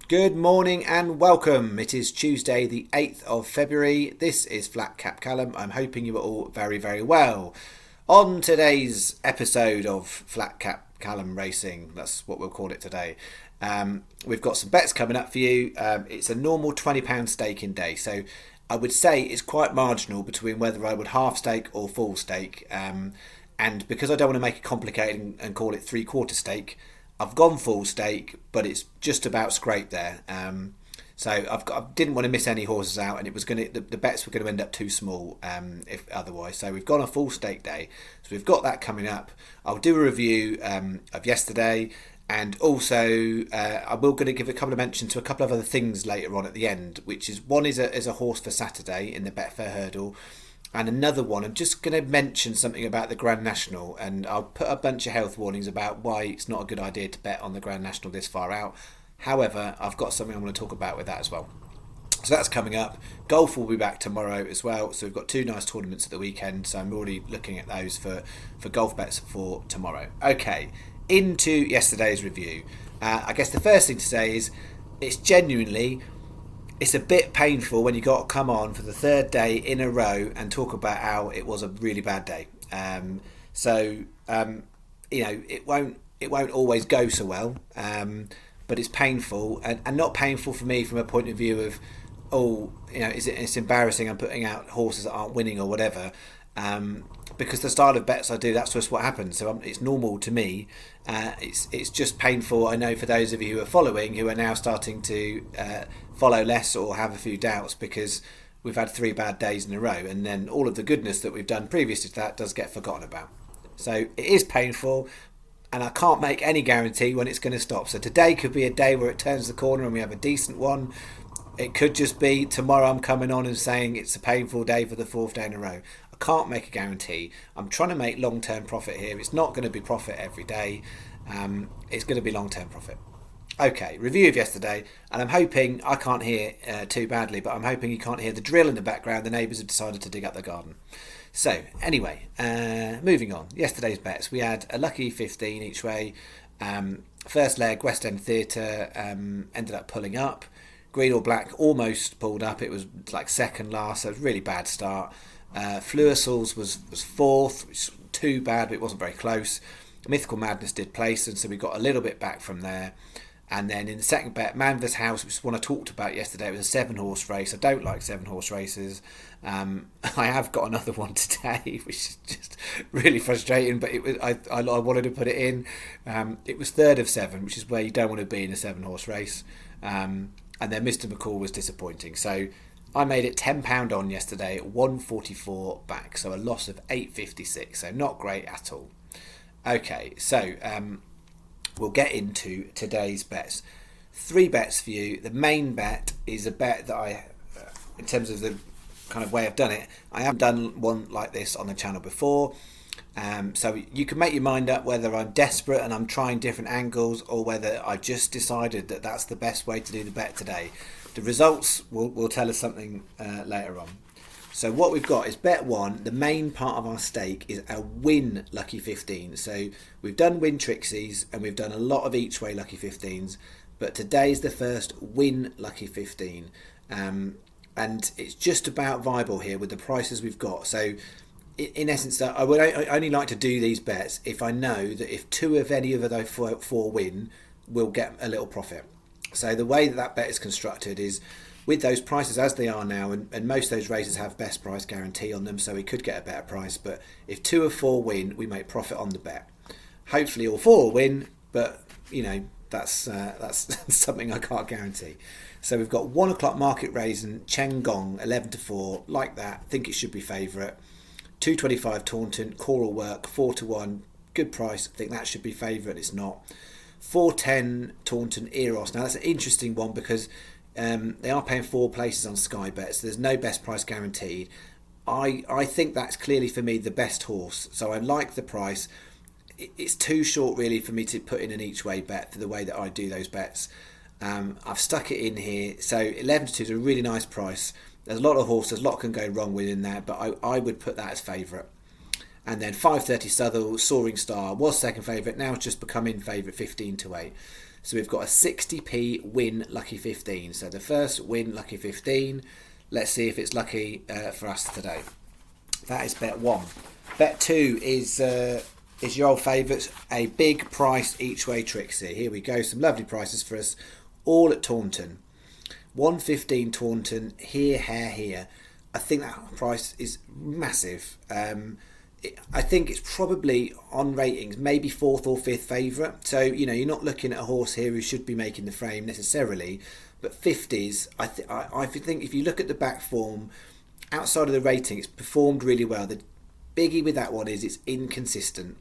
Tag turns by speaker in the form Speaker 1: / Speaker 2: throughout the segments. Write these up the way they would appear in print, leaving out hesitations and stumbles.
Speaker 1: Good morning and welcome. It is Tuesday the 8th of February. This is Flat Cap Callum. I'm hoping you are all very, very well. On today's episode of Flat Cap Callum Racing, that's what we'll call it today, we've got some bets coming up for you. It's a normal £20 staking day, so I would say it's quite marginal between whether I would half stake or full stake. And because I don't want to make it complicated and call it three-quarter stake, I've gone full stake, but it's just about scraped there. So I didn't want to miss any horses out, and it was the bets were going to end up too small if otherwise. So we've gone a full stake day. So we've got that coming up. I'll do a review of yesterday, and also I will going to give a couple of mentions to a couple of other things later on at the end. Which is one is a horse for Saturday in the Betfair hurdle. And another one, I'm just going to mention something about the Grand National, and I'll put a bunch of health warnings about why it's not a good idea to bet on the Grand National this far out. However, I've got something I'm going to talk about with that as well. So that's coming up. Golf will be back tomorrow as well. So we've got two nice tournaments at the weekend. So I'm already looking at those for golf bets for tomorrow. Okay, into yesterday's review. I guess the first thing to say is it's a bit painful when you got to come on for the third day in a row and talk about how it was a really bad day. It won't always go so well, but it's painful and not painful for me from a point of view of, it's embarrassing I'm putting out horses that aren't winning or whatever. Because the style of bets I do, that's just what happens. So it's normal to me. It's just painful, I know, for those of you who are following, who are now starting to follow less or have a few doubts because we've had 3 bad days in a row, and then all of the goodness that we've done previous to that does get forgotten about. So it is painful, and I can't make any guarantee when it's going to stop. So today could be a day where it turns the corner and we have a decent one. It could just be tomorrow I'm coming on and saying it's a painful day for the 4th day in a row. Can't make a guarantee. I'm trying to make long-term profit here. It's not going to be profit every day. It's going to be long-term profit. Okay, review of yesterday, and I'm hoping I can't hear too badly, but I'm hoping you can't hear the drill in the background. The neighbours have decided to dig up the garden. So anyway, moving on. Yesterday's bets, we had a lucky 15 each way. First leg, West End Theatre ended up pulling up. Green or Black almost pulled up. It was like second last, so it was a really bad start. Fluorsals was 4th, which was too bad, but it wasn't very close. Mythical Madness did place, and so we got a little bit back from there. And then in the second bet, Manvers House, which is one I talked about yesterday, it was a 7-horse race. I don't like 7-horse races. I have got another one today, which is just really frustrating, but I wanted to put it in. It was 3rd of 7, which is where you don't want to be in a 7-horse race. And then Mr. McCall was disappointing. So I made it £10 on yesterday at 144 back, so a loss of 856, so not great at all. Okay, so we'll get into today's bets. 3 bets for you. The main bet is a bet that in terms of the kind of way I've done it, I haven't done one like this on the channel before. So you can make your mind up whether I'm desperate and I'm trying different angles, or whether I've just decided that that's the best way to do the bet today. The results will tell us something later on. So what we've got is bet 1. The main part of our stake is a win lucky 15. So we've done win Trixies and we've done a lot of each way lucky 15s, but today is the first win lucky 15. And it's just about viable here with the prices we've got. So in essence, I only like to do these bets if I know that if 2 of any of those 4 win, we'll get a little profit. So the way that bet is constructed is with those prices as they are now, and most of those races have best price guarantee on them, so we could get a better price. But if 2 of 4 win, we make profit on the bet. Hopefully all 4 will win, but that's something I can't guarantee. So we've got 1 o'clock Market Raisin, Cheng Gong, 11 to 4, like that. I think it should be favourite. 225 Taunton, Choral Work, 4 to 1, good price. I think that should be favourite. It's not. 410 Taunton Eros. Now that's an interesting one because they are paying 4 places on Sky Bet, so there's no best price guaranteed. I think that's clearly for me the best horse, so I like the price. It's too short really for me to put in an each way bet for the way that I do those bets. I've stuck it in here, so 11 to 2 is a really nice price. There's a lot of horses, a lot can go wrong within there, but I would put that as favourite. And then 5:30 Southall, Soaring Star was second favourite, now it's just become in favourite, 15 to 8. So we've got a 60p win lucky 15. So the first win lucky 15. Let's see if it's lucky for us today. That is bet 1. Bet 2 is your old favourites, a big price each way Trixie. Here we go, some lovely prices for us, all at Taunton. 115 Taunton, here. I think that price is massive. I think it's probably on ratings, maybe 4th or 5th favourite. So, you're not looking at a horse here who should be making the frame necessarily. But 50s, I think if you look at the back form, outside of the rating, it's performed really well. The biggie with that one is it's inconsistent.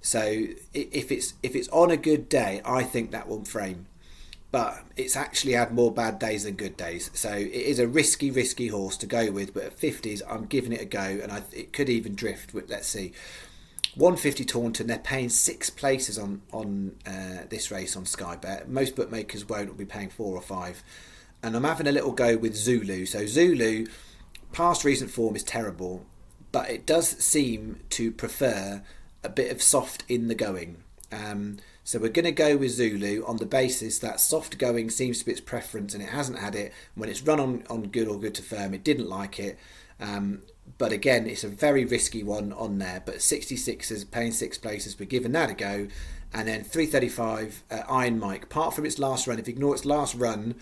Speaker 1: So if it's on a good day, I think that will frame. But it's actually had more bad days than good days. So it is a risky horse to go with. But at 50s, I'm giving it a go. And it could even drift. Let's see. 150 Taunton, they're paying 6 places on this race on Sky Bet. Most bookmakers won't be paying 4 or 5. And I'm having a little go with Zulu. So Zulu, past recent form is terrible. But it does seem to prefer a bit of soft in the going. So we're going to go with Zulu on the basis that soft going seems to be its preference, and it hasn't had it when it's run on good or good to firm. It didn't like it, but again, it's a very risky one on there. But 66s paying 6 places, we're giving that a go. And then 335 Iron Mike. Apart from its last run, if you ignore its last run,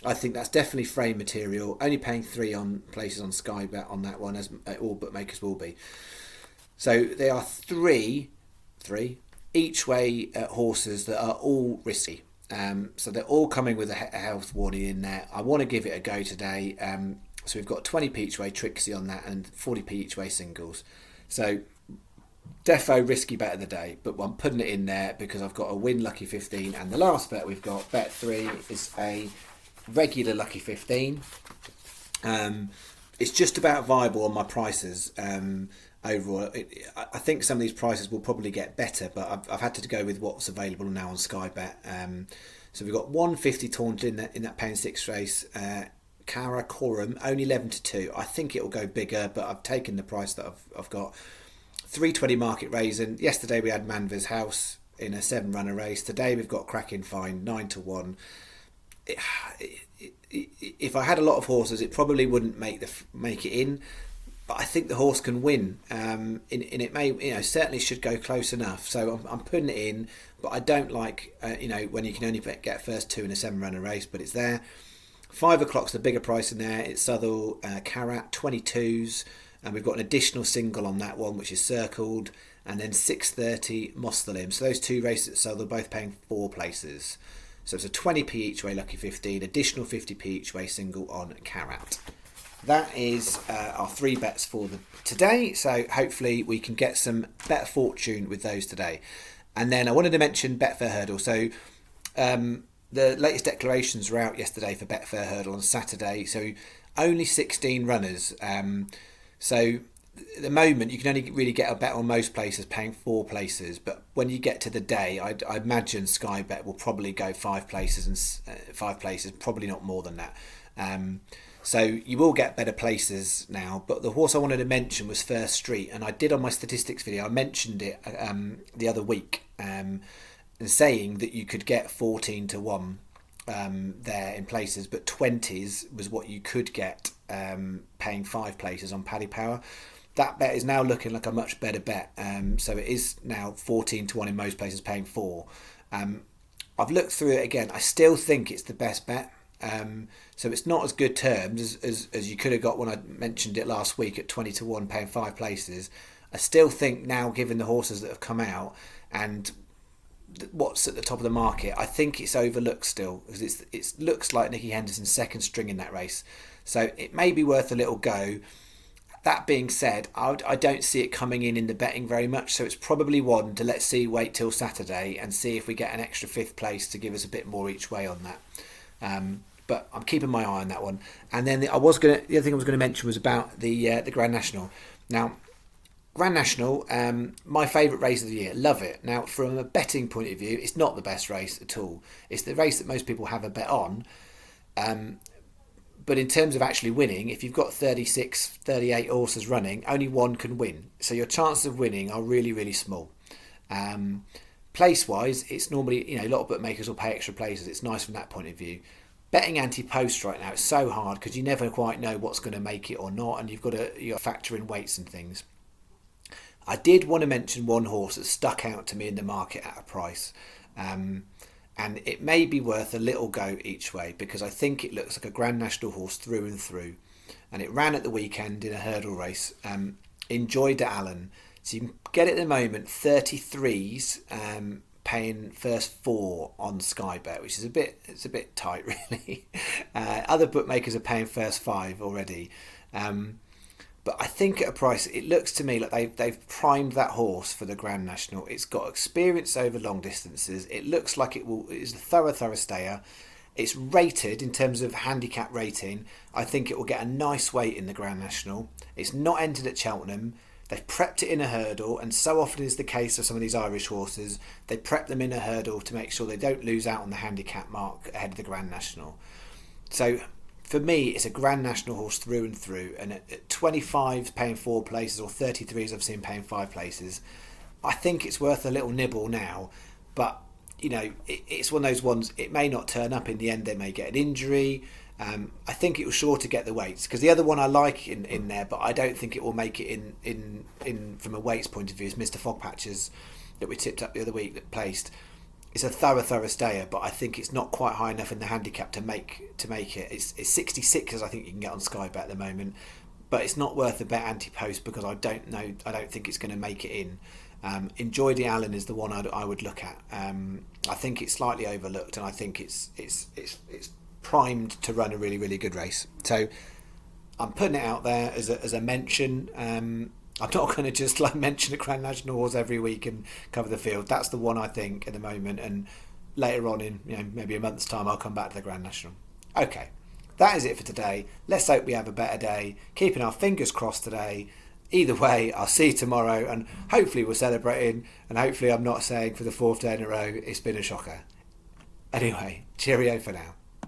Speaker 1: I think that's definitely frame material. Only paying 3 on places on Sky Bet on that one, as all bookmakers will be. So they are three each way horses that are all risky. So they're all coming with a health warning in there. I want to give it a go today. So we've got 20p each way Trixie on that and 40p each way singles. So defo risky bet of the day, but I'm putting it in there because I've got a win lucky 15. And the last bet we've got, bet 3, is a regular lucky 15. It's just about viable on my prices. Overall, I think some of these prices will probably get better, but I've had to go with what's available now on Sky Bet. So we've got 150 Taunton in that paying 6 race. Karakoram only 11-2. I think it will go bigger, but I've taken the price that I've got. 320 Market Raisin. Yesterday we had Manvers House in a 7-runner race. Today we've got Cracking Fine 9-1. If I had a lot of horses, it probably wouldn't make it in. But I think the horse can win, and it may, certainly should go close enough. So I'm putting it in, but I don't like, when you can only get first 2 in a 7-runner race, but it's there. 5 o'clock's the bigger price in there. It's Southall, Karat, 22s, and we've got an additional single on that one, which is circled, and then 6:30 Mostalim. So those 2 races at Southall both paying 4 places. So it's a 20p each way lucky 15, additional 50p each way single on Karat. That is our 3 bets for today. So hopefully we can get some better fortune with those today. And then I wanted to mention Betfair Hurdle. So the latest declarations were out yesterday for Betfair Hurdle on Saturday. So only 16 runners. So at the moment you can only really get a bet on most places paying 4 places. But when you get to the day, I imagine Sky Bet will probably go 5 places and 5 places, probably not more than that. So you will get better places now, but the horse I wanted to mention was First Street, and I did on my statistics video, I mentioned it the other week, and saying that you could get 14-1 there in places, but 20s was what you could get paying 5 places on Paddy Power. That bet is now looking like a much better bet, so it is now 14-1 in most places paying 4. I've looked through it again. I still think it's the best bet. So it's not as good terms as you could have got when I mentioned it last week at 20-1 paying 5 places. I still think now, given the horses that have come out and what's at the top of the market, I think it's overlooked still, because it looks like Nicky Henderson's second string in that race. So it may be worth a little go. That being said, I don't see it coming in the betting very much, so it's probably one to wait till Saturday and see if we get an extra 5th place to give us a bit more each way on that. But I'm keeping my eye on that one. And then the other thing I was going to mention was about the Grand National. Now, Grand National, my favourite race of the year. Love it. Now, from a betting point of view, it's not the best race at all. It's the race that most people have a bet on. But in terms of actually winning, if you've got 36, 38 horses running, only one can win. So your chances of winning are really, really small. Place-wise, it's normally, a lot of bookmakers will pay extra places. It's nice from that point of view. Betting Ante-post right now, it's so hard because you never quite know what's going to make it or not, and you've got to factor in weights and things. I did want to mention one horse that stuck out to me in the market at a price. And it may be worth a little go each way because I think it looks like a Grand National horse through and through. And it ran at the weekend in a hurdle race. Enjoy de Allen. So you can get it at the moment 33s, paying first 4 on Sky Bet, which is a bit tight really. Other bookmakers are paying first 5 already. But I think at a price, it looks to me like they've primed that horse for the Grand National. It's got experience over long distances. It looks like it is a thorough stayer. It's rated in terms of handicap rating. I think it will get a nice weight in the Grand National. It's not entered at Cheltenham. They've prepped it in a hurdle, and so often is the case of some of these Irish horses, they prep them in a hurdle to make sure they don't lose out on the handicap mark ahead of the Grand National. So for me, it's a Grand National horse through and through, and at 25s paying 4 places, or 33s I've seen paying 5 places, I think it's worth a little nibble now. But it's one of those ones, it may not turn up in the end, they may get an injury. I think it was sure to get the weights, because the other one I like in there, but I don't think it will make it in from a weights point of view, is Mr. Fogpatches that we tipped up the other week that placed. It's a thorough stayer, but I think it's not quite high enough in the handicap to make it. It's 66s I think you can get on Sky Bet at the moment, but it's not worth a bet Ante-post because I don't think it's going to make it in. Enjoy de Allen is the one I would look at. I think it's slightly overlooked, and I think it's primed to run a really good race. So I'm putting it out there as a mention. I'm not going to just mention the Grand National horse every week and cover the field. That's the one I think at the moment, and later on in maybe a month's time I'll come back to the Grand National. Okay, that is it for today. Let's hope we have a better day. Keeping our fingers crossed today. Either way, I'll see you tomorrow, and hopefully we're celebrating, and hopefully I'm not saying for the 4th day in a row it's been a shocker. Anyway, cheerio for now.